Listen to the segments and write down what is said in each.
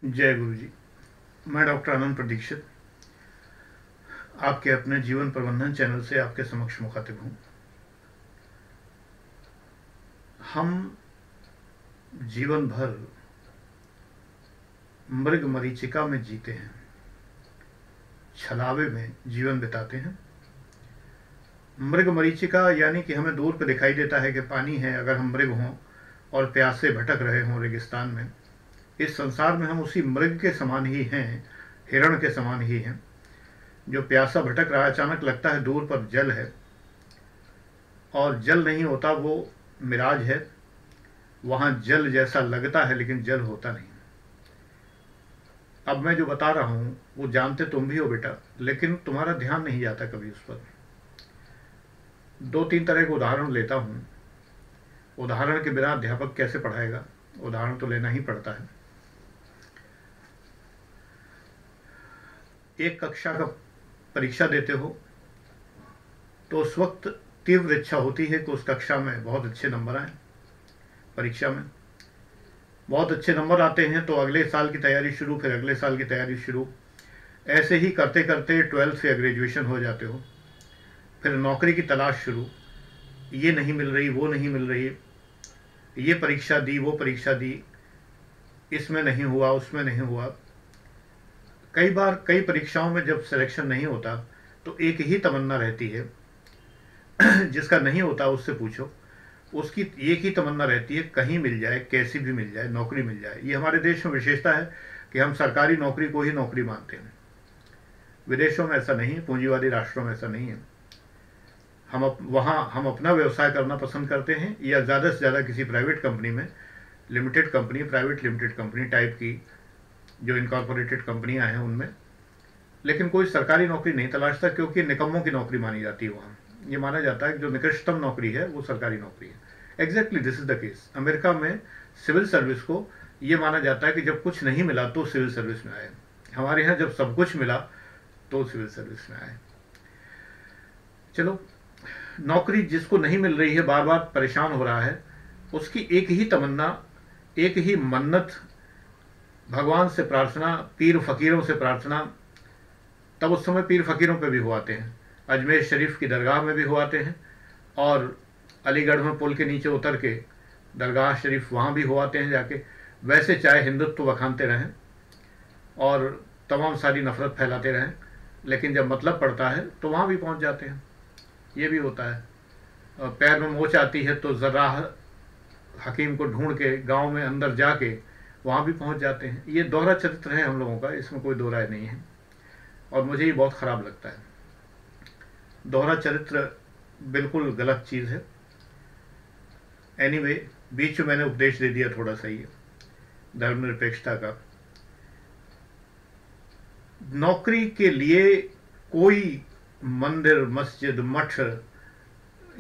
जय गुरु जी। मैं डॉक्टर आनंद प्रदीक्षित आपके अपने जीवन प्रबंधन चैनल से आपके समक्ष मुखातिब हूँ। हम जीवन भर मृग मरीचिका में जीते हैं, छलावे में जीवन बिताते हैं। मृग मरीचिका यानी कि हमें दूर पर दिखाई देता है कि पानी है। अगर हम मृग हों और प्यासे भटक रहे हों रेगिस्तान में, इस संसार में हम उसी मृग के समान ही हैं, हिरण के समान ही हैं, जो प्यासा भटक रहा है। अचानक लगता है दूर पर जल है, और जल नहीं होता, वो मिराज है। वहाँ जल जैसा लगता है लेकिन जल होता नहीं। अब मैं जो बता रहा हूँ वो जानते तुम भी हो बेटा, लेकिन तुम्हारा ध्यान नहीं जाता कभी उस पर। दो तीन तरह के उदाहरण लेता हूँ। उदाहरण के बिना अध्यापक कैसे पढ़ाएगा, उदाहरण तो लेना ही पड़ता है। एक कक्षा का परीक्षा देते हो तो उस वक्त तीव्र इच्छा होती है कि उस कक्षा में बहुत अच्छे नंबर आए। परीक्षा में बहुत अच्छे नंबर आते हैं तो अगले साल की तैयारी शुरू, फिर अगले साल की तैयारी शुरू। ऐसे ही करते करते 12th या ग्रेजुएशन हो जाते हो। फिर नौकरी की तलाश शुरू। ये नहीं मिल रही, वो नहीं मिल रही, ये परीक्षा दी, वो परीक्षा दी, इसमें नहीं हुआ, उसमें नहीं हुआ। कई बार कई परीक्षाओं में जब सिलेक्शन नहीं होता तो एक ही तमन्ना रहती है। जिसका नहीं होता उससे पूछो, उसकी एक ही तमन्ना रहती है, कहीं मिल जाए, कैसी भी मिल जाए, नौकरी मिल जाए। ये हमारे देश में विशेषता है कि हम सरकारी नौकरी को ही नौकरी मानते हैं। विदेशों में ऐसा नहीं है, पूंजीवादी राष्ट्रों में ऐसा नहीं है। हम अपना व्यवसाय करना पसंद करते हैं, या ज़्यादा से ज़्यादा किसी प्राइवेट कंपनी में, limited company, private limited company type की जो इनकॉर्पोरेटेड कंपनियां हैं उनमें। लेकिन कोई सरकारी नौकरी नहीं तलाशता, क्योंकि निकम्मों की नौकरी मानी जाती है वहाँ। ये माना जाता है कि जो निकृष्टतम नौकरी है वो सरकारी नौकरी है। Exactly this is the case. America में सिविल सर्विस को ये माना जाता है कि जब कुछ नहीं मिला तो सिविल सर्विस में आए। हमारे यहाँ जब सब कुछ मिला तो सिविल सर्विस में आए। चलो, नौकरी जिसको नहीं मिल रही है, बार बार परेशान हो रहा है, उसकी एक ही तमन्ना, एक ही मन्नत, भगवान से प्रार्थना, पीर फकीरों से प्रार्थना। तब उस समय पीर फकीरों पे भी हुआते हैं, अजमेर शरीफ की दरगाह में भी हुआते हैं, और अलीगढ़ में पुल के नीचे उतर के दरगाह शरीफ वहाँ भी हुआते हैं जाके। वैसे चाहे हिंदुत्व बखानते रहें और तमाम सारी नफरत फैलाते रहें, लेकिन जब मतलब पड़ता है तो वहाँ भी पहुँच जाते हैं। ये भी होता है। पैर में मोच आती है तो जर्राह हकीम को ढूंढ के गांव में अंदर जाके वहाँ भी पहुँच जाते हैं। ये दोहरा चरित्र है हम लोगों का, इसमें कोई दो राय नहीं है, और मुझे ये बहुत ख़राब लगता है। दोहरा चरित्र बिल्कुल गलत चीज़ है। एनीवे, बीच में मैंने उपदेश दे दिया थोड़ा सा ये धर्मनिरपेक्षता का। नौकरी के लिए कोई मंदिर, मस्जिद, मठ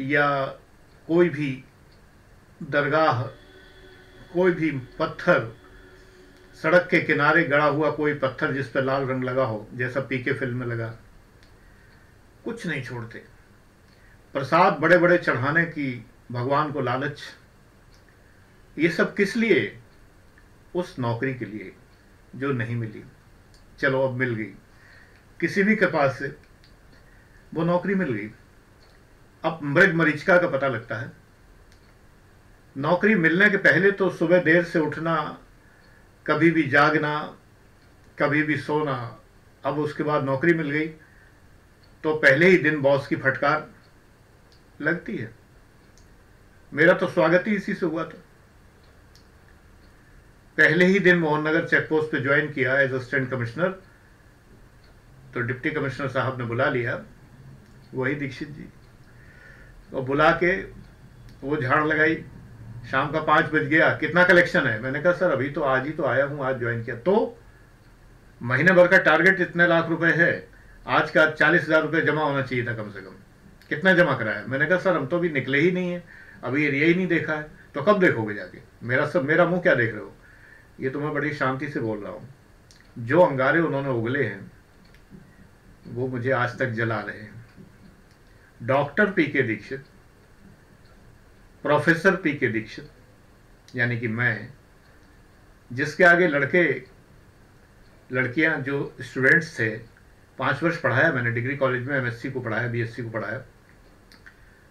या कोई भी दरगाह, कोई भी पत्थर, सड़क के किनारे गड़ा हुआ कोई पत्थर जिस पर लाल रंग लगा हो, जैसा पीके फिल्म में लगा, कुछ नहीं छोड़ते। प्रसाद बड़े बड़े चढ़ाने की भगवान को लालच। ये सब किस लिए? उस नौकरी के लिए जो नहीं मिली। चलो अब मिल गई, किसी भी के पास से वो नौकरी मिल गई। अब मृग मरीचिका का पता लगता है। नौकरी मिलने के पहले तो सुबह देर से उठना, कभी भी जागना, कभी भी सोना। अब उसके बाद नौकरी मिल गई तो पहले ही दिन बॉस की फटकार लगती है। मेरा तो स्वागत ही इसी से हुआ था। पहले ही दिन मोहन नगर चेकपोस्ट पे ज्वाइन किया एज असिस्टेंट कमिश्नर, तो डिप्टी कमिश्नर साहब ने बुला लिया, वही दीक्षित जी, और बुला के वो झाड़ लगाई। शाम का 5 बज गया, कितना कलेक्शन है? मैंने कहा सर अभी तो आज ही तो आया हूँ, आज ज्वाइन किया। तो महीने भर का टारगेट इतने लाख रुपए है, आज का 40,000 रुपये जमा होना चाहिए था कम से कम। कितना जमा कराया? मैंने कहा सर हम तो अभी निकले ही नहीं है, अभी एरिया ही नहीं देखा है। तो कब देखोगे जाके? मेरा मुंह क्या देख रहे हो? ये तो मैं बड़ी शांति से बोल रहा हूँ। जो अंगारे उन्होंने उगले हैं वो मुझे आज तक जला रहे हैं। डॉक्टर पीके दीक्षित, प्रोफेसर पीके दीक्षित, यानी कि मैं, जिसके आगे लड़के लड़कियां जो स्टूडेंट्स थे, 5 वर्ष पढ़ाया मैंने डिग्री कॉलेज में, एमएससी को पढ़ाया, बीएससी को पढ़ाया,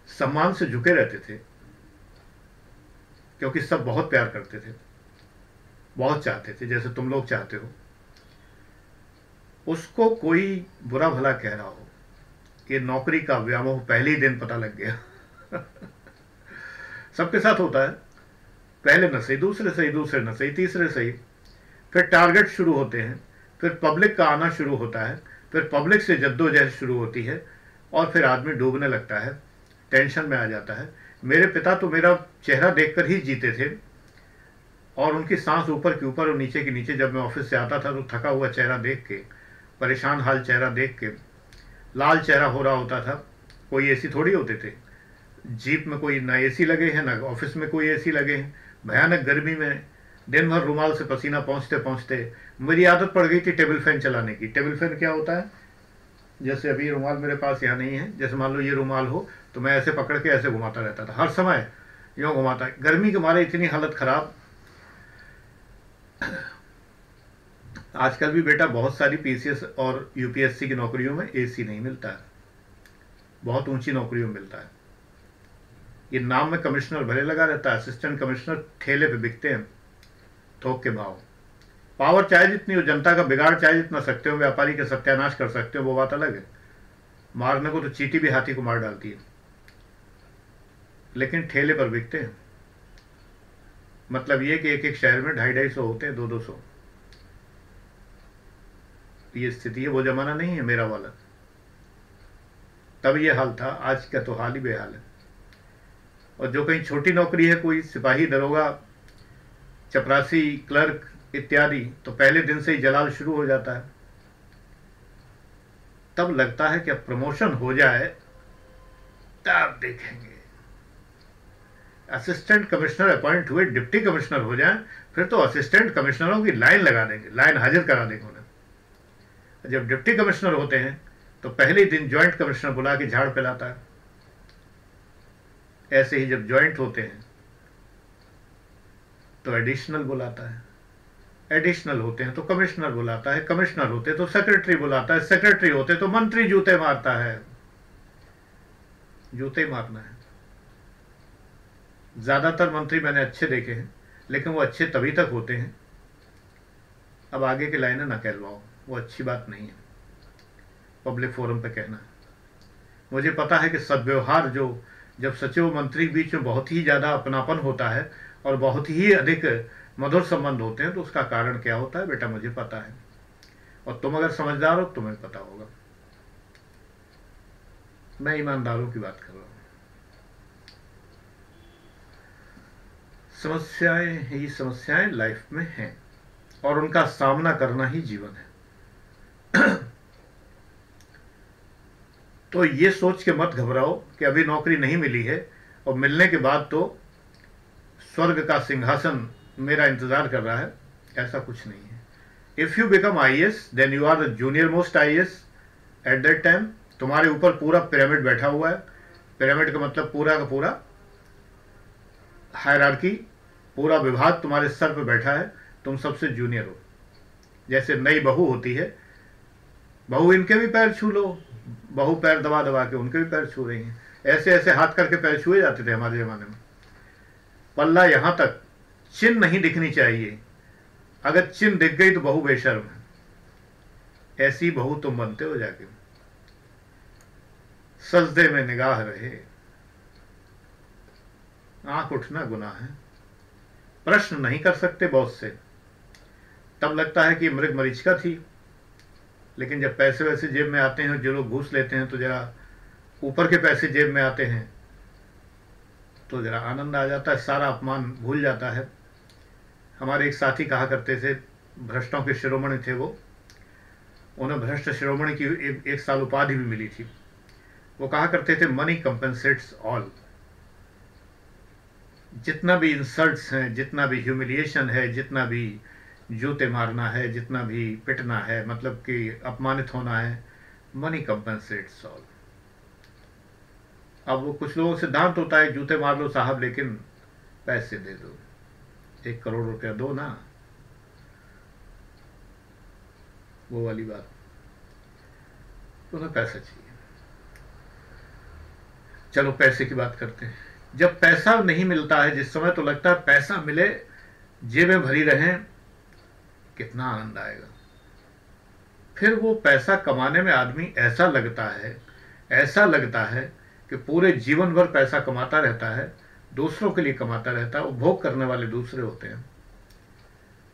सम्मान से झुके रहते थे क्योंकि सब बहुत प्यार करते थे, बहुत चाहते थे, जैसे तुम लोग चाहते हो। उसको कोई बुरा भला कह रहा हो, ये नौकरी का व्यामोह पहले ही दिन पता लग गया। सबके साथ होता है, पहले न सही, दूसरे सही, दूसरे न सही, तीसरे सही, फिर टारगेट शुरू होते हैं, फिर पब्लिक का आना शुरू होता है, फिर पब्लिक से जद्दोजहद शुरू होती है, और फिर आदमी डूबने लगता है, टेंशन में आ जाता है। मेरे पिता तो मेरा चेहरा देखकर ही जीते थे, और उनकी सांस ऊपर के ऊपर और नीचे के नीचे। जब मैं ऑफिस से आता था तो थका हुआ चेहरा देख के, परेशान हाल चेहरा देख के, लाल चेहरा हो रहा होता था। कोई एसी थोड़ी होते थे, जीप में कोई ना एसी लगे हैं, ना ऑफिस में कोई एसी लगे हैं, भयानक गर्मी में दिन भर रुमाल से पसीना पहुँचते पहुँचते मेरी आदत पड़ गई थी टेबल फैन चलाने की। टेबल फैन क्या होता है, जैसे अभी रुमाल मेरे पास यहाँ नहीं है, जैसे मान लो ये रुमाल हो तो मैं ऐसे पकड़ के ऐसे घुमाता रहता था, हर समय यूँ घुमाता। गर्मी के मारे इतनी हालत खराब। आजकल भी बेटा बहुत सारी पीसीएस और यूपीएससी की नौकरियों में एसी नहीं मिलता है, बहुत ऊंची नौकरियों में मिलता है। ये नाम में कमिश्नर भले लगा रहता है, असिस्टेंट कमिश्नर ठेले पे बिकते हैं थोक के भाव। पावर चाहे जितनी हो, जनता का बिगाड़ चाहे जितना सकते हो, व्यापारी का सत्यानाश कर सकते हो, वो बात अलग है। मारने को तो चींटी भी हाथी को मार डालती है, लेकिन ठेले पर बिकते हैं। मतलब ये कि एक एक शहर में 250-250 होते हैं, 200-200। ये स्थिति है, वो जमाना नहीं है मेरा वाला। तब ये हाल था, आज का तो हाल ही बेहाल है। और जो कहीं छोटी नौकरी है, कोई सिपाही, दरोगा, चपरासी, क्लर्क इत्यादि, तो पहले दिन से ही जलाल शुरू हो जाता है। तब लगता है कि अब प्रमोशन हो जाए तब देखेंगे। असिस्टेंट कमिश्नर अपॉइंट हुए, डिप्टी कमिश्नर हो जाए, फिर तो असिस्टेंट कमिश्नरों की लाइन लगा देंगे, लाइन हाजिर करा देंगे उन्हें। जब डिप्टी कमिश्नर होते हैं तो पहले ही दिन ज्वाइंट कमिश्नर बुला के झाड़ पिलाता है। ऐसे ही जब ज्वाइंट होते हैं तो एडिशनल बुलाता है, एडिशनल होते हैं तो कमिश्नर बुलाता है, कमिश्नर होते तो सेक्रेटरी बुलाता है, सेक्रेटरी होते तो मंत्री जूते मारता है। जूते मारना है। ज्यादातर मंत्री मैंने अच्छे देखे हैं, लेकिन वो अच्छे तभी तक होते हैं, अब आगे की लाइनें ना कहलवाओ, वो अच्छी बात नहीं है पब्लिक फोरम पे कहना। मुझे पता है कि सद्व्यवहार, जो जब सचिव मंत्री के बीच में बहुत ही ज़्यादा अपनापन होता है और बहुत ही अधिक मधुर संबंध होते हैं, तो उसका कारण क्या होता है बेटा, मुझे पता है। और तुम अगर समझदार हो तुम्हें पता होगा। मैं ईमानदारों की बात कर रहा हूँ। समस्याएं ही समस्याएं लाइफ में हैं, और उनका सामना करना ही जीवन है। तो ये सोच के मत घबराओ कि अभी नौकरी नहीं मिली है और मिलने के बाद तो स्वर्ग का सिंहासन मेरा इंतजार कर रहा है, ऐसा कुछ नहीं है। If you become IAS then you are the junior most IAS at that time. तुम्हारे ऊपर पूरा पिरामिड बैठा हुआ है। पिरामिड का मतलब पूरा का पूरा हायरार्की, पूरा विभाग तुम्हारे सर पे बैठा है, तुम सबसे जूनियर हो। जैसे नई बहू होती है, बहू इनके भी पैर छू लो, बहू पैर दबा दबा के उनके भी पैर छू रही हैं। ऐसे ऐसे हाथ करके पैर छुए जाते थे हमारे ज़माने में। पल्ला यहाँ तक, चिन्ह नहीं दिखनी चाहिए, अगर चिन्ह दिख गई तो बहू बेशर्म है। ऐसी बहू तुम बनते हो जाके। सजदे में निगाह रहे, आंख उठना गुनाह है। प्रश्न नहीं कर सकते बॉस से, तब लगता है कि मृग मरीचिका थी। लेकिन जब पैसे वैसे जेब में आते हैं, जो लोग घूस लेते हैं, तो जरा ऊपर के पैसे जेब में आते हैं तो जरा आनंद आ जाता है, सारा अपमान भूल जाता है। हमारे एक साथी कहा करते थे, भ्रष्टों के शिरोमणि थे वो, उन्हें भ्रष्ट शिरोमणि की एक साल उपाधि भी मिली थी। वो कहा करते थे, मनी कंपेंसेट्स ऑल। जितना भी इंसल्ट्स हैं, जितना भी ह्यूमिलिएशन है, जितना भी जूते मारना है, जितना भी पिटना है, मतलब कि अपमानित होना है, मनी कंपेंसेट्स ऑल। अब वो कुछ लोगों का सिद्धांत होता है, जूते मार लो साहब लेकिन पैसे दे दो, 1 करोड़ रुपया दो ना। वो वाली बात। तो उन्हें पैसा चाहिए। चलो पैसे की बात करते हैं। जब पैसा नहीं मिलता है जिस समय, तो लगता है पैसा मिले, जेबें भरी रहें, कितना आनंद आएगा। फिर वो पैसा कमाने में आदमी ऐसा लगता है कि पूरे जीवन भर पैसा कमाता रहता है, दूसरों के लिए कमाता रहता है। उपभोग करने वाले दूसरे होते हैं।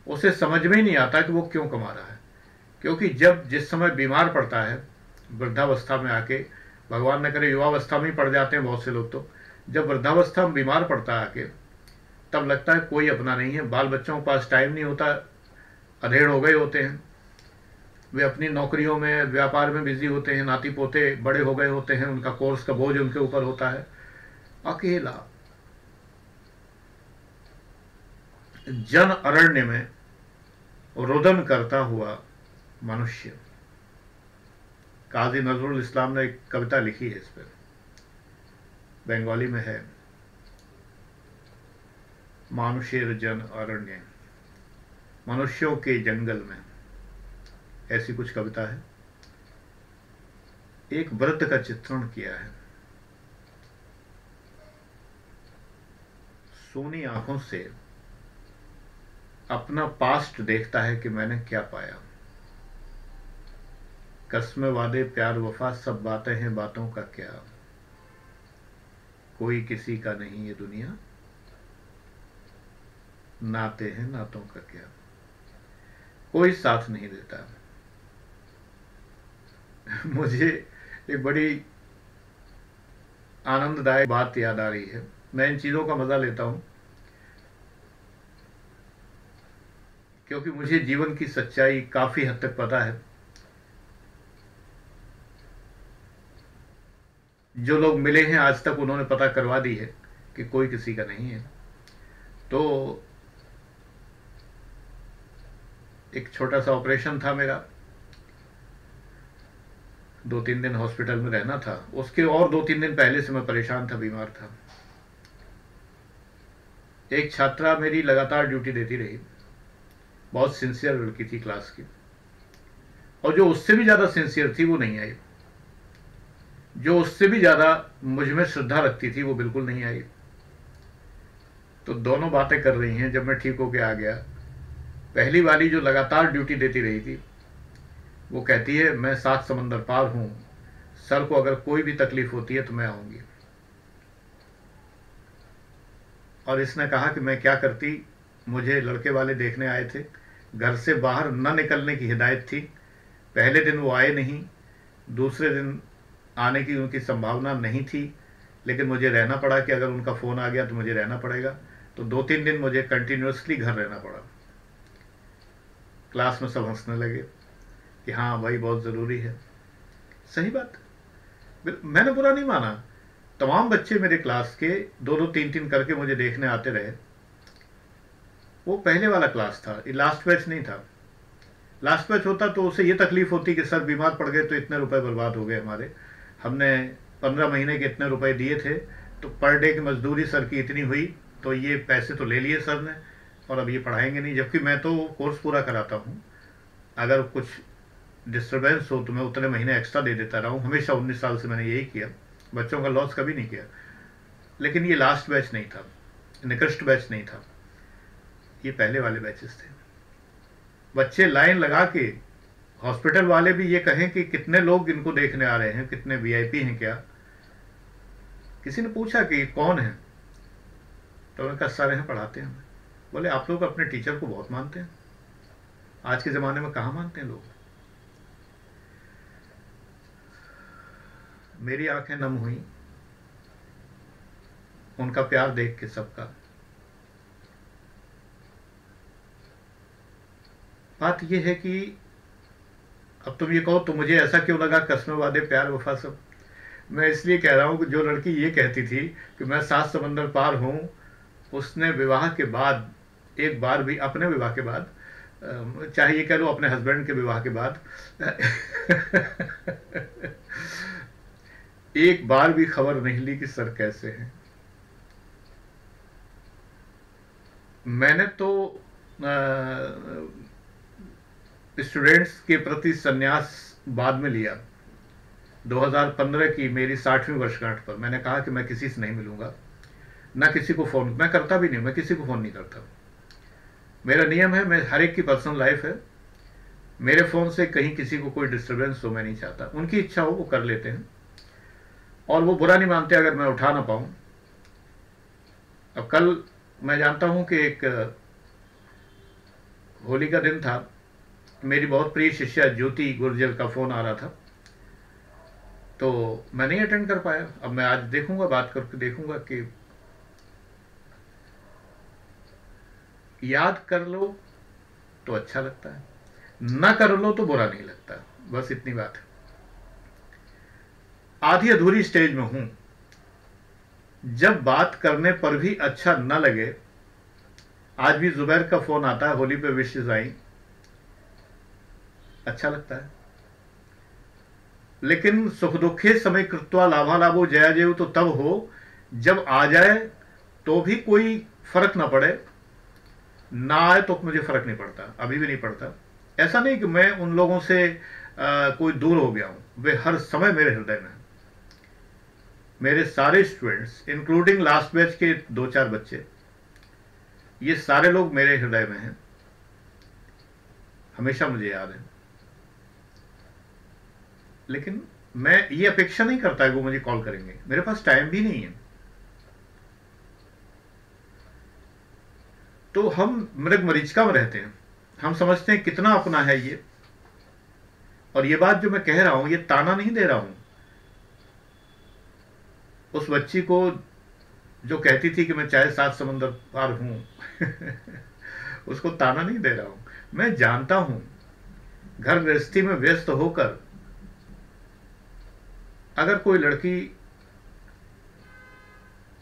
उसे समझ में ही नहीं आता कि वो क्यों कमा रहा है। क्योंकि जिस समय बीमार पड़ता है, वृद्धावस्था में आके, भगवान न करे युवावस्था में ही पड़ जाते हैं बहुत से लोग, तो जब वृद्धावस्था में बीमार पड़ता है आके, तब लगता है कोई अपना नहीं है। बाल बच्चों के पास टाइम नहीं होता, अधेड़ हो गए होते हैं, वे अपनी नौकरियों में, व्यापार में बिजी होते हैं, नाती पोते बड़े हो गए होते हैं, उनका कोर्स का बोझ उनके ऊपर होता है। अकेला जन अरण्य में रुदन करता हुआ मनुष्य। काजी नजरुल इस्लाम ने एक कविता लिखी है इस पर, बंगाली में है, मानुषेर जन अरण्य, मनुष्यों के जंगल में, ऐसी कुछ कविता है। एक वृद्ध का चित्रण किया है। सोनी आंखों से अपना पास्ट देखता है कि मैंने क्या पाया। कस्में वादे प्यार वफा सब बातें हैं, बातों का क्या, कोई किसी का नहीं ये दुनिया, नाते हैं नातों का क्या, कोई साथ नहीं देता। मुझे एक बड़ी आनंददायक बात याद आ रही है। मैं इन चीजों का मजा लेता हूं क्योंकि मुझे जीवन की सच्चाई काफी हद तक पता है। जो लोग मिले हैं आज तक, उन्होंने पता करवा दी है कि कोई किसी का नहीं है। तो एक छोटा सा ऑपरेशन था मेरा, 2-3 दिन हॉस्पिटल में रहना था। उसके और 2-3 दिन पहले से मैं परेशान था, बीमार था। एक छात्रा मेरी लगातार ड्यूटी देती रही, बहुत सिंसियर लड़की थी क्लास की, और जो उससे भी ज्यादा सिंसियर थी वो नहीं आई। जो उससे भी ज्यादा मुझ में श्रद्धा रखती थी वो बिल्कुल नहीं आई। तो दोनों बातें कर रही हैं। जब मैं ठीक होके आ गया, पहली वाली जो लगातार ड्यूटी देती रही थी, वो कहती है मैं 7 समंदर पार हूं, सर को अगर कोई भी तकलीफ होती है तो मैं आऊंगी। और इसने कहा कि मैं क्या करती, मुझे लड़के वाले देखने आए थे, घर से बाहर न निकलने की हिदायत थी। पहले दिन वो आए नहीं, दूसरे दिन आने की उनकी संभावना नहीं थी, लेकिन मुझे रहना पड़ा कि अगर उनका फ़ोन आ गया तो मुझे रहना पड़ेगा। तो 2-3 दिन मुझे कंटिन्यूसली घर रहना पड़ा। क्लास में सब हंसने लगे कि हाँ भाई बहुत ज़रूरी है। सही बात, मैंने बुरा नहीं माना। तमाम बच्चे मेरे क्लास के 2-2, 3-3 करके मुझे देखने आते रहे। वो पहले वाला क्लास था, ये लास्ट बैच नहीं था। लास्ट बैच होता तो उसे ये तकलीफ होती कि सर बीमार पड़ गए तो इतने रुपए बर्बाद हो गए हमारे, हमने 15 महीने के इतने रुपए दिए थे, तो पर डे की मजदूरी सर की इतनी हुई, तो ये पैसे तो ले लिए सर ने और अब ये पढ़ाएंगे नहीं। जबकि मैं तो कोर्स पूरा कराता हूँ, अगर कुछ डिस्टर्बेंस हो तो मैं उतने महीने एक्स्ट्रा दे देता रहा हूँ। हमेशा 19 साल से मैंने यही किया, बच्चों का लॉस कभी नहीं किया। लेकिन ये लास्ट बैच नहीं था, निकृष्ट बैच नहीं था, ये पहले वाले बैचेस थे। बच्चे लाइन लगा के, हॉस्पिटल वाले भी ये कहें कि कितने लोग इनको देखने आ रहे हैं, कितने वीआईपी हैं क्या। किसी ने पूछा कि कौन है, तो उन्होंने कहा सर हैं, पढ़ाते हैं। बोले आप लोग अपने टीचर को बहुत मानते हैं, आज के ज़माने में कहाँ मानते हैं लोग। मेरी आंखें नम हुई उनका प्यार देख के, सबका। बात यह है कि अब तुम ये कहो तो मुझे ऐसा क्यों लगा कस्में वादे प्यार वफा सब। मैं इसलिए कह रहा हूं कि जो लड़की ये कहती थी कि मैं 7 समंदर पार हूं, उसने विवाह के बाद एक बार भी, अपने विवाह के बाद, चाहे ये कह लो अपने हस्बैंड के विवाह के बाद, एक बार भी खबर नहीं ली कि सर कैसे हैं। मैंने तो स्टूडेंट्स के प्रति संन्यास बाद में लिया। 2015 की मेरी 60वीं वर्षगांठ पर मैंने कहा कि मैं किसी से नहीं मिलूंगा, ना किसी को फ़ोन, मैं करता भी नहीं, मैं किसी को फ़ोन नहीं करता। मेरा नियम है, मैं हर एक की पर्सनल लाइफ है, मेरे फ़ोन से कहीं किसी को कोई डिस्टर्बेंस हो मैं नहीं चाहता। उनकी इच्छा हो वो कर लेते हैं और वो बुरा नहीं मानते अगर मैं उठा ना पाऊँ। अब कल मैं जानता हूँ कि एक होली का दिन था, मेरी बहुत प्रिय शिष्या ज्योति गुर्जर का फ़ोन आ रहा था, तो मैं नहीं अटेंड कर पाया। अब मैं आज देखूंगा, बात करके देखूंगा कि याद कर लो तो अच्छा लगता है, ना कर लो तो बुरा नहीं लगता। बस इतनी बात है। आधी अधूरी स्टेज में हूं, जब बात करने पर भी अच्छा न लगे। आज भी जुबैर का फोन आता है, होली पे विशेष आई, अच्छा लगता है। लेकिन सुख दुखे समय कृत्वा लाभालाभो जया जेव तो तब हो, जब आ जाए तो भी कोई फर्क ना पड़े, ना आए तो मुझे फर्क नहीं पड़ता, अभी भी नहीं पड़ता। ऐसा नहीं कि मैं उन लोगों से कोई दूर हो गया हूं, वे हर समय मेरे हृदय में हैं। मेरे सारे स्टूडेंट्स इंक्लूडिंग लास्ट बैच के 2-4 बच्चे, ये सारे लोग मेरे हृदय में हैं, हमेशा मुझे याद है। लेकिन मैं ये अपेक्षा नहीं करता कि वो मुझे कॉल करेंगे, मेरे पास टाइम भी नहीं है। तो हम मृग मरीचिका में रहते हैं, हम समझते हैं कितना अपना है ये। और ये बात जो मैं कह रहा हूं, ये ताना नहीं दे रहा हूं उस बच्ची को जो कहती थी कि मैं चाहे 7 समंदर पार हूं उसको ताना नहीं दे रहा हूं। मैं जानता हूं घर गृहस्थी में व्यस्त होकर अगर कोई लड़की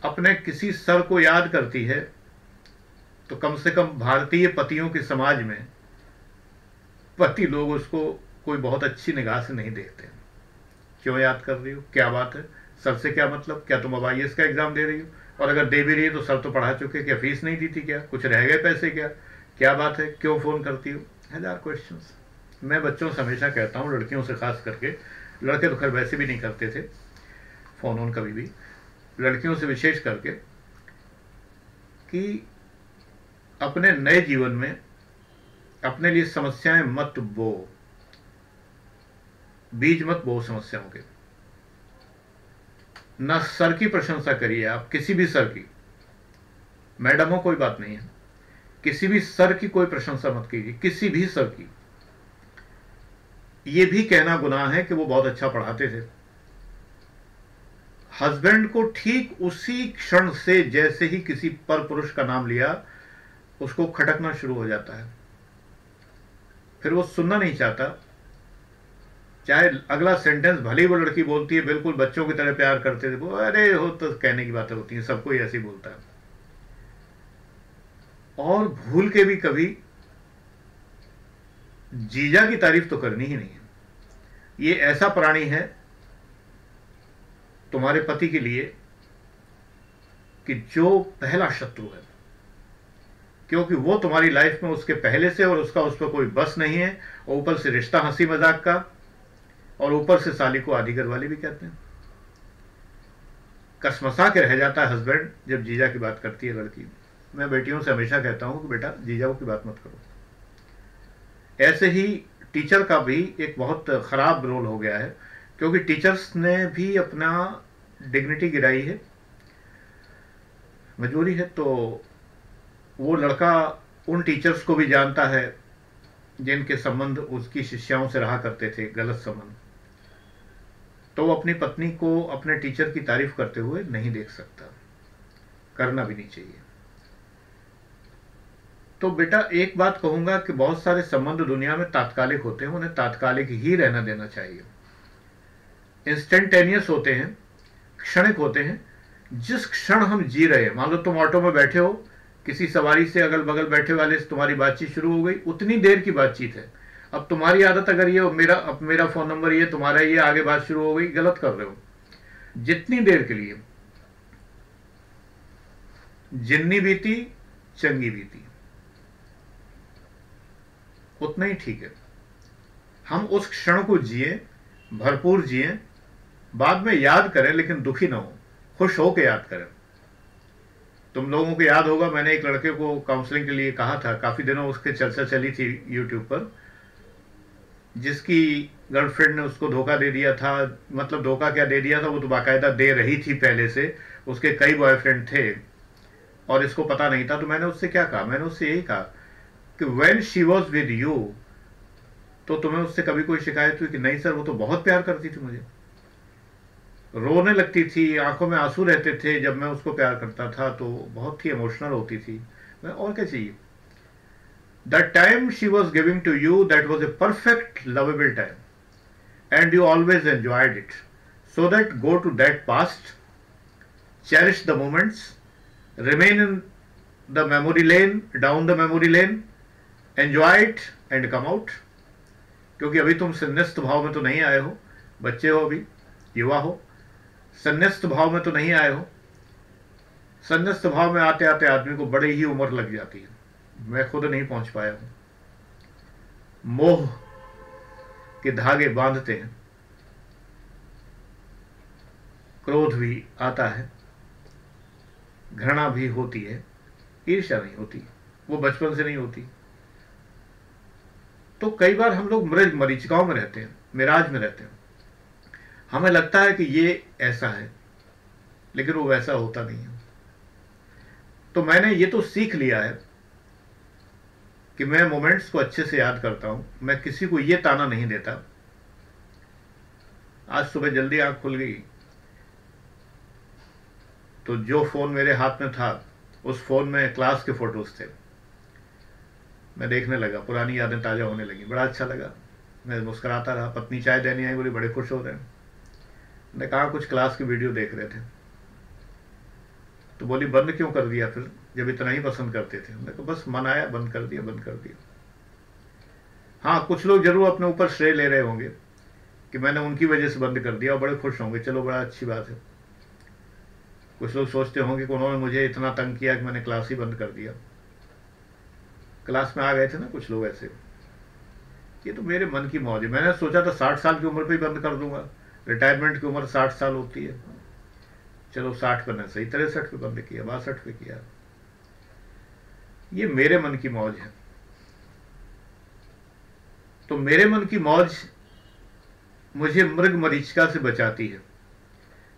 अपने किसी सर को याद करती है तो कम से कम भारतीय पतियों के समाज में पति लोग उसको कोई बहुत अच्छी निगाह से नहीं देखते। क्यों याद कर रही हो, क्या बात है, सर से क्या मतलब, क्या तुम अब IAS का एग्जाम दे रही हो, और अगर दे भी रही है तो सर तो पढ़ा चुके, क्या फीस नहीं दी थी, क्या कुछ रह गए पैसे, क्या बात है, क्यों फोन करती हो, 1000 क्वेश्चंस। मैं बच्चों से हमेशा कहता हूँ, लड़कियों से खास करके, लड़के तो खैर वैसे भी नहीं करते थे फोन ऑन कभी भी, लड़कियों से विशेष करके, कि अपने नए जीवन में अपने लिए समस्याएं मत बो, बीज मत बो समस्याओं के। ना सर की प्रशंसा करिए आप, किसी भी सर की, मैडम हो कोई बात नहीं है, किसी भी सर की कोई प्रशंसा मत कीजिए, किसी भी सर की। यह भी कहना गुनाह है कि वो बहुत अच्छा पढ़ाते थे। हस्बैंड को ठीक उसी क्षण से जैसे ही किसी पर पुरुष का नाम लिया, उसको खटकना शुरू हो जाता है, फिर वो सुनना नहीं चाहता। चाहे अगला सेंटेंस भले ही वो लड़की बोलती है बिल्कुल बच्चों की तरह प्यार करते थे, वो अरे हो तो कहने की बातें होती हैं, सबको ही ऐसे ही बोलता है। और भूल के भी कभी जीजा की तारीफ तो करनी ही नहीं है। ये ऐसा प्राणी है तुम्हारे पति के लिए कि जो पहला शत्रु है, क्योंकि वो तुम्हारी लाइफ में उसके पहले से, और उसका उस पर कोई बस नहीं है, और ऊपर से रिश्ता हंसी मजाक का, और ऊपर से साली को आधी घर वाली भी कहते हैं। कसमसा के रह जाता है हस्बैंड जब जीजा की बात करती है लड़की। मैं बेटियों से हमेशा कहता हूं कि बेटा जीजाओं की बात मत करो। ऐसे ही टीचर का भी एक बहुत खराब रोल हो गया है, क्योंकि टीचर्स ने भी अपना डिग्निटी गिराई है, मजबूरी है। तो वो लड़का उन टीचर्स को भी जानता है जिनके संबंध उसकी शिष्याओं से रहा करते थे, गलत संबंध, तो वो अपनी पत्नी को अपने टीचर की तारीफ करते हुए नहीं देख सकता, करना भी नहीं चाहिए। तो बेटा एक बात कहूंगा कि बहुत सारे संबंध दुनिया में तात्कालिक होते हैं, उन्हें तात्कालिक ही रहना देना चाहिए। इंस्टेंटेनियस होते हैं, क्षणिक होते हैं। जिस क्षण हम जी रहे हैं, मान लो तुम ऑटो में बैठे हो, किसी सवारी से अगल बगल बैठे वाले से तुम्हारी बातचीत शुरू हो गई, उतनी देर की बातचीत है। अब तुम्हारी आदत अगर ये मेरा फोन नंबर ये, तुम्हारा ये, आगे बात शुरू हो गई, गलत कर रहे हो। जितनी देर के लिए जिन्नी बीती चंगी बीती, उतना ही ठीक है। हम उस क्षण को जिए, भरपूर जिए, बाद में याद करें लेकिन दुखी ना हो, खुश हो के याद करें। तुम लोगों को याद होगा, मैंने एक लड़के को काउंसलिंग के लिए कहा था, काफ़ी दिनों उसकी चर्चा चली थी यूट्यूब पर, जिसकी गर्लफ्रेंड ने उसको धोखा दे दिया था। मतलब धोखा क्या दे दिया था, वो तो बाकायदा दे रही थी पहले से, उसके कई बॉयफ्रेंड थे और इसको पता नहीं था। तो मैंने उससे क्या कहा, मैंने उससे यही कहा कि when she was with you, तो तुम्हें उससे कभी कोई शिकायत हुई कि नहीं सर वो तो बहुत प्यार करती थी मुझे, रोने लगती थी, आंखों में आंसू रहते थे जब मैं उसको प्यार करता था, तो बहुत ही इमोशनल होती थी, मैं और क्या चाहिए। The time she was giving to you, that was a perfect lovable time and you always enjoyed it, so that go to that past, cherish the moments, remain in the memory lane, down the memory lane, enjoy it and come out। क्योंकि अभी तुम संन्यास्त भाव में तो नहीं आए हो, बच्चे हो, अभी युवा हो, संन्यास्त भाव में तो नहीं आए हो। संन्यास्त भाव में आते आते आदमी को बड़ी ही उम्र लग जाती है, मैं खुद नहीं पहुंच पाया हूं। मोह के धागे बांधते हैं, क्रोध भी आता है, घृणा भी होती है, ईर्ष्या नहीं होती, वो बचपन से नहीं होती। तो कई बार हम लोग मरीचिकाओं में रहते हैं, मिराज में रहते हैं, हमें लगता है कि ये ऐसा है, लेकिन वो वैसा होता नहीं है। तो मैंने ये तो सीख लिया है कि मैं मोमेंट्स को अच्छे से याद करता हूं, मैं किसी को ये ताना नहीं देता। आज सुबह जल्दी आंख खुल गई तो जो फ़ोन मेरे हाथ में था, उस फ़ोन में क्लास के फ़ोटोज़ थे, मैं देखने लगा, पुरानी यादें ताज़ा होने लगी, बड़ा अच्छा लगा। मैं मुस्कुराता रहा, पत्नी चाय देने आई, बोली बड़े खुश हो रहे हैं। मैंने कहा कुछ क्लास की वीडियो देख रहे थे। तो बोली बंद क्यों कर दिया फिर, जब इतना ही पसंद करते थे। मैंने कहा बस मन आया, बंद कर दिया, बंद कर दिया। हाँ, कुछ लोग जरूर अपने ऊपर श्रेय ले रहे होंगे कि मैंने उनकी वजह से बंद कर दिया और बड़े खुश होंगे, चलो बड़ा अच्छी बात है। कुछ लोग सोचते होंगे कि उन्होंने मुझे इतना तंग किया कि मैंने क्लास ही बंद कर दिया। क्लास में आ गए थे ना कुछ लोग ऐसे, ये तो मेरे मन की मौज है। मैंने सोचा था 60 साल की उम्र पे ही बंद कर दूंगा, रिटायरमेंट की उम्र 60 साल होती है, चलो 60 पे नहीं सही, 63 पे बंद किया, 62 पे किया। ये मेरे मन की मौज है। तो मेरे मन की मौज मुझे मृग मरीचिका से बचाती है।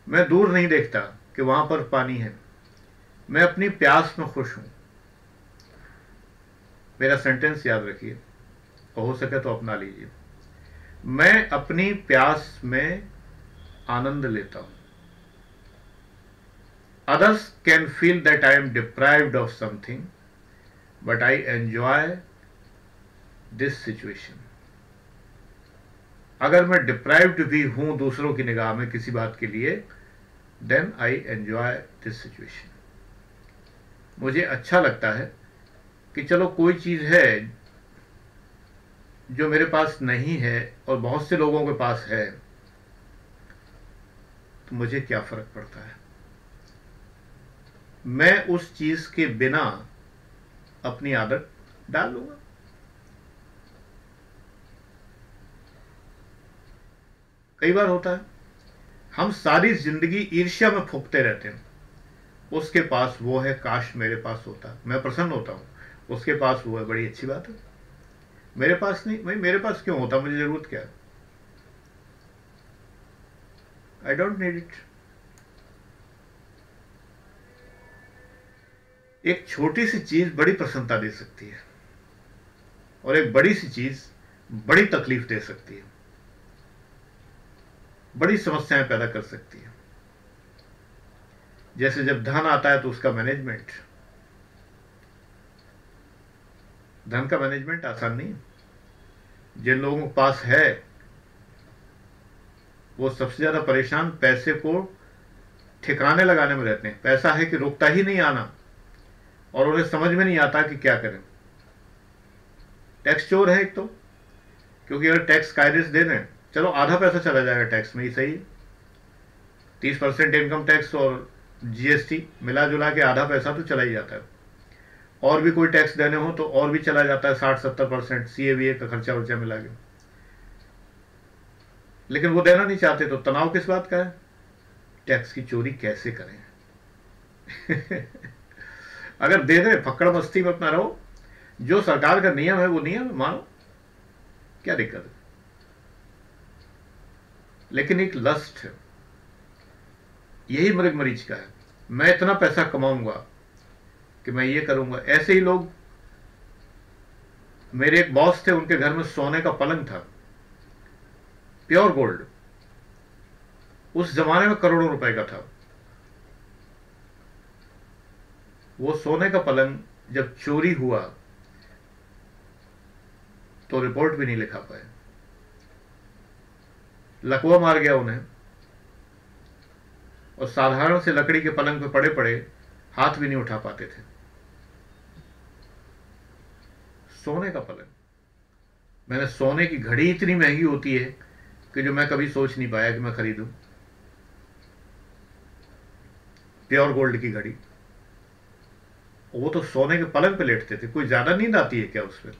मैं दूर नहीं देखता कि वहां पर पानी है, मैं अपनी प्यास में खुश हूं। मेरा सेंटेंस याद रखिए और हो सके तो अपना लीजिए। मैं अपनी प्यास में आनंद लेता हूं। Others can feel that I am deprived of something, but I enjoy this situation. अगर मैं डिप्राइव्ड भी हूं दूसरों की निगाह में किसी बात के लिए, then I enjoy this situation. मुझे अच्छा लगता है कि चलो कोई चीज है जो मेरे पास नहीं है और बहुत से लोगों के पास है, तो मुझे क्या फर्क पड़ता है। मैं उस चीज के बिना अपनी आदत डाल लूंगा। कई बार होता है हम सारी जिंदगी ईर्ष्या में फूंकते रहते हैं, उसके पास वो है, काश मेरे पास होता, मैं प्रसन्न होता हूं। उसके पास वो है, बड़ी अच्छी बात है, मेरे पास नहीं। भाई मेरे पास क्यों होता, मुझे जरूरत क्या है, आई डोंट नीड इट। एक छोटी सी चीज बड़ी प्रसन्नता दे सकती है और एक बड़ी सी चीज बड़ी तकलीफ दे सकती है, बड़ी समस्याएं पैदा कर सकती है। जैसे जब धन आता है तो उसका मैनेजमेंट, धन का मैनेजमेंट आसान नहीं है। जिन लोगों के पास है वो सबसे ज्यादा परेशान पैसे को ठिकाने लगाने में रहते हैं। पैसा है कि रुकता ही नहीं आना और उन्हें समझ में नहीं आता कि क्या करें। टैक्स चोर है एक तो, क्योंकि अगर टैक्स कायदे से दे दें, चलो आधा पैसा चला जाएगा टैक्स में, ही सही है। 30% इनकम टैक्स और जीएसटी मिला जुला के आधा पैसा तो चला ही जाता है। और भी कोई टैक्स देने हो तो और भी चला जाता है 60-70%, CA का खर्चा वर्चा मिला के। लेकिन वो देना नहीं चाहते, तो तनाव किस बात का है? टैक्स की चोरी कैसे करें। अगर दे दे, फक्कड़ मस्ती में अपना रहो, जो सरकार का नियम है वो नियम है, मानो, क्या दिक्कत है। लेकिन एक लस्ट है, यही मृग मरीच का है, मैं इतना पैसा कमाऊंगा कि मैं ये करूंगा। ऐसे ही लोग, मेरे एक बॉस थे, उनके घर में सोने का पलंग था, प्योर गोल्ड, उस जमाने में करोड़ों रुपए का था। वो सोने का पलंग जब चोरी हुआ तो रिपोर्ट भी नहीं लिखा पाए, लकवा मार गया उन्हें, और साधारण से लकड़ी के पलंग पे पड़े पड़े हाथ भी नहीं उठा पाते थे। सोने का पलंग, मैंने सोने की घड़ी इतनी महंगी होती है कि जो मैं कभी सोच नहीं पाया कि मैं खरीदूं, प्योर गोल्ड की घड़ी। वो तो सोने के पलंग पे लेटते थे, कोई ज्यादा नींद आती है क्या उस पर?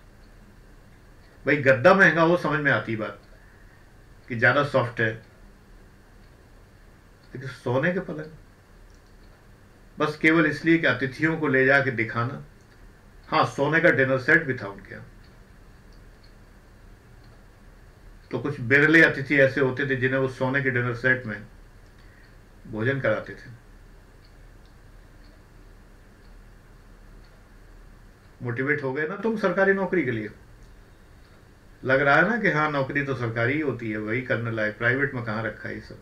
भाई गद्दा महंगा हो समझ में आती बात कि ज्यादा सॉफ्ट है, लेकिन सोने के पलंग बस केवल इसलिए कि अतिथियों को ले जाके दिखाना। हाँ, सोने का डिनर सेट भी था उनके यहां, तो कुछ बिरले अतिथि ऐसे होते थे जिन्हें वो सोने के डिनर सेट में भोजन कराते थे। मोटिवेट हो गए ना तुम सरकारी नौकरी के लिए? लग रहा है ना कि हाँ, नौकरी तो सरकारी ही होती है, वही करने लायक, प्राइवेट में कहां रखा है ये सब।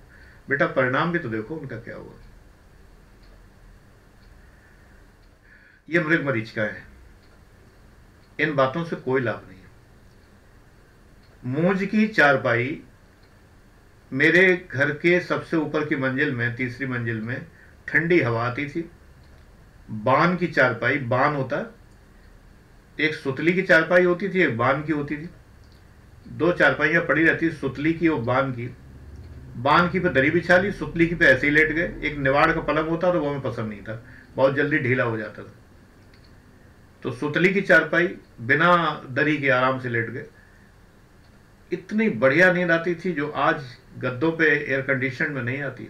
बेटा परिणाम भी तो देखो उनका क्या हुआ। ये मृग मरीचिका है, इन बातों से कोई लाभ नहीं है। मूंज की चारपाई, मेरे घर के सबसे ऊपर की मंजिल में, तीसरी मंजिल में ठंडी हवा आती थी। बान की चारपाई, बान होता है, एक सुतली की चारपाई होती थी, एक बान की होती थी। दो चारपाइयां पड़ी रहती, सुतली की और बान की। बान की पे दरी बिछा ली, सुतली की पे ऐसे ही लेट गए। एक निवाड़ का पलंग होता तो वो हमें पसंद नहीं था, बहुत जल्दी ढीला हो जाता था। तो सुतली की चारपाई, बिना दरी के आराम से लेट गए। इतनी बढ़िया नींद आती थी जो आज गद्दों पे एयर कंडीशन में नहीं आती।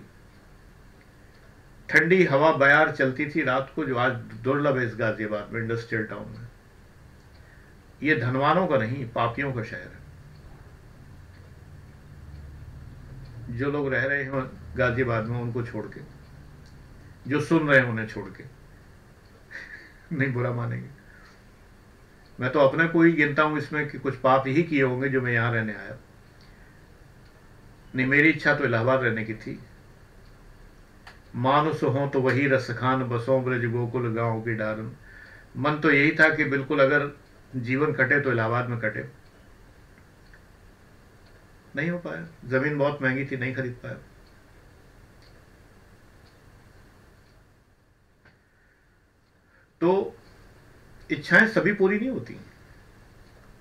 ठंडी हवा बयार चलती थी रात को, जो आज दुर्लभ है इस गाजियाबाद में, इंडस्ट्रियल टाउन में। ये धनवानों का नहीं, पापियों का शहर है। जो लोग रह रहे हैं गाजियाबाद में उनको छोड़ के, जो सुन रहे हैं उन्हें छोड़ के, नहीं बुरा मानेंगे। मैं तो अपने को ही गिनता हूं इसमें कि कुछ पाप ही किए होंगे जो मैं यहां रहने आया। नहीं, मेरी इच्छा तो इलाहाबाद रहने की थी। मानुस हो तो वही रसखान, बसों ब्रज गोकुल गांव की डारन। मन तो यही था कि बिल्कुल अगर जीवन कटे तो इलाहाबाद में कटे। नहीं हो पाया, जमीन बहुत महंगी थी, नहीं खरीद पाया। तो इच्छाएं सभी पूरी नहीं होती।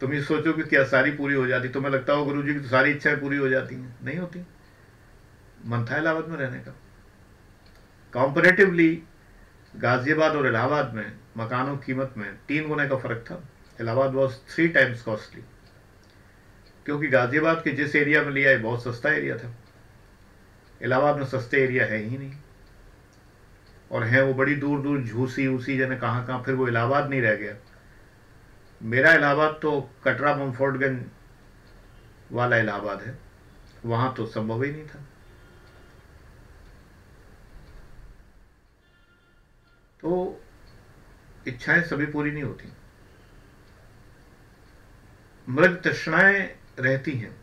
तुम ये सोचो कि क्या सारी पूरी हो जाती? तुम्हें लगता हो गुरुजी की तो सारी इच्छाएं पूरी हो जाती हैं? नहीं होती। मन था इलाहाबाद में रहने का। कंपैरेटिवली गाजियाबाद और इलाहाबाद में मकानों की कीमत में 3 गुना का फर्क था। इलाहाबाद वॉज 3 टाइम्स कॉस्टली, क्योंकि गाजियाबाद के जिस एरिया में लिया है बहुत सस्ता एरिया था। इलाहाबाद में सस्ते एरिया है ही नहीं, और हैं वो बड़ी दूर दूर, झूसी उसी जने कहाँ कहाँ, फिर वो इलाहाबाद नहीं रह गया। मेरा इलाहाबाद तो कटरा मुमफोर्डगंज वाला इलाहाबाद है, वहां तो संभव ही नहीं था। तो इच्छाएं सभी पूरी नहीं होती। मृग तृष्णाएं रहती हैं,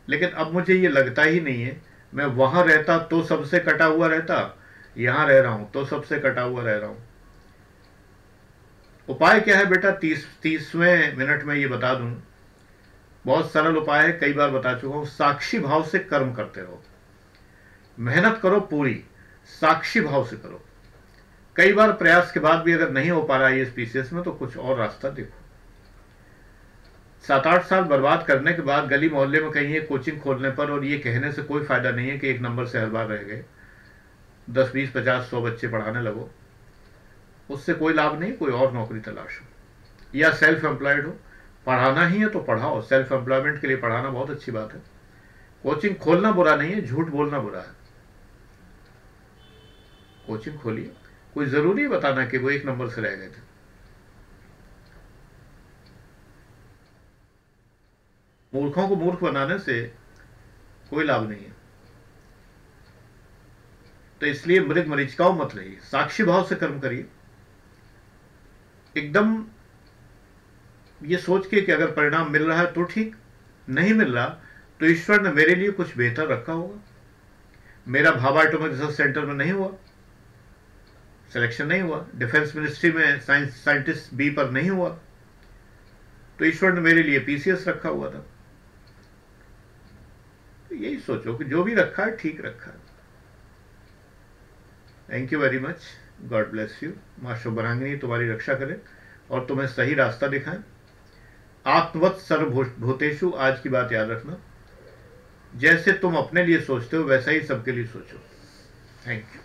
लेकिन अब मुझे ये लगता ही नहीं है। मैं वहां रहता तो सबसे कटा हुआ रहता, यहां रह रहा हूं तो सबसे कटा हुआ रह रहा हूं। उपाय क्या है बेटा? 30वें मिनट में ये बता दूं। बहुत सरल उपाय है, कई बार बता चुका हूं। साक्षी भाव से कर्म करते रहो, मेहनत करो पूरी, साक्षी भाव से करो। कई बार प्रयास के बाद भी अगर नहीं हो पा रहा है ये स्पीसीज में, तो कुछ और रास्ता देखो। 7-8 साल बर्बाद करने के बाद गली मोहल्ले में कहीं एक कोचिंग खोलने पर और ये कहने से कोई फायदा नहीं है कि 1 नंबर से हर बार रह गए, 10, 20, 50, 100 बच्चे पढ़ाने लगो, उससे कोई लाभ नहीं। कोई और नौकरी तलाशो, या सेल्फ एम्प्लॉयड हो। पढ़ाना ही है तो पढ़ाओ, सेल्फ एम्प्लॉयमेंट के लिए पढ़ाना बहुत अच्छी बात है। कोचिंग खोलना बुरा नहीं है, झूठ बोलना बुरा है। कोचिंग खोलिए, कोई जरूरी है बताना कि वो 1 नंबर से रह गए थे। मूर्खों को मूर्ख बनाने से कोई लाभ नहीं है। तो इसलिए मृग मरीचिकाओं मत रहिए, साक्षी भाव से कर्म करिए, एकदम ये सोच के कि अगर परिणाम मिल रहा है तो ठीक, नहीं मिल रहा तो ईश्वर ने मेरे लिए कुछ बेहतर रखा होगा। मेरा भाभा एटॉमिक रिसर्च सेंटर में नहीं हुआ, सिलेक्शन नहीं हुआ, डिफेंस मिनिस्ट्री में साइंटिस्ट बी पर नहीं हुआ, तो ईश्वर ने मेरे लिए पीसीएस रखा हुआ था। तो यही सोचो कि जो भी रखा है ठीक रखा है। Thank you very much, God bless you. मां शुभरांगिनी तुम्हारी रक्षा करे और तुम्हें सही रास्ता दिखाएं। आत्मवत् सर्वभूतेषु, आज की बात याद रखना, जैसे तुम अपने लिए सोचते हो वैसा ही सबके लिए सोचो। Thank you.